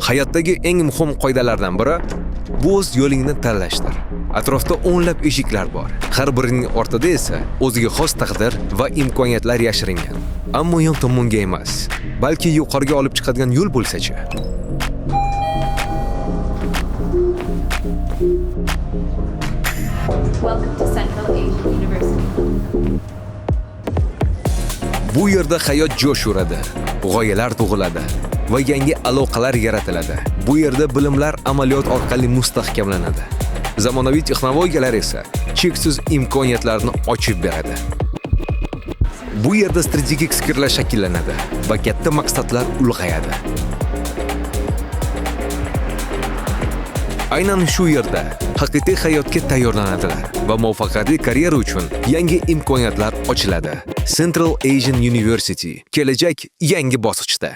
Hayotdagi eng muhim qoidalardan biri bu o'z yo'lingni tanlashdir. Atrofda o'nlab eshiklar bor. Har birining ortida esa o'ziga xos taqdir va imkoniyatlar yashiringan. Ammo yon tomonga emas, balki yuqoriga olib chiqadigan yo'l bo'lsa-chi. Welcome to Central Asian University. Bu yerda hayot jo'sh uradi, g'oyalar tug'iladi va yangi aloqalar yaratiladi. Bu yerda bilimlar amaliyot orqali mustahkamlanadi. Zamonaviy texnologiyalar esa cheksiz imkoniyatlarni ochib beradi. Bu yerda strategik fikrlar shakllanadi va katta maqsadlar ulg'ayadi. Aynan shu yerda haqiqiy hayotga tayyorlanadilar va muvaffaqiyatli karyera uchun yangi imkoniyatlar ochiladi. Central Asian University. Kelajak yangi bosqichda.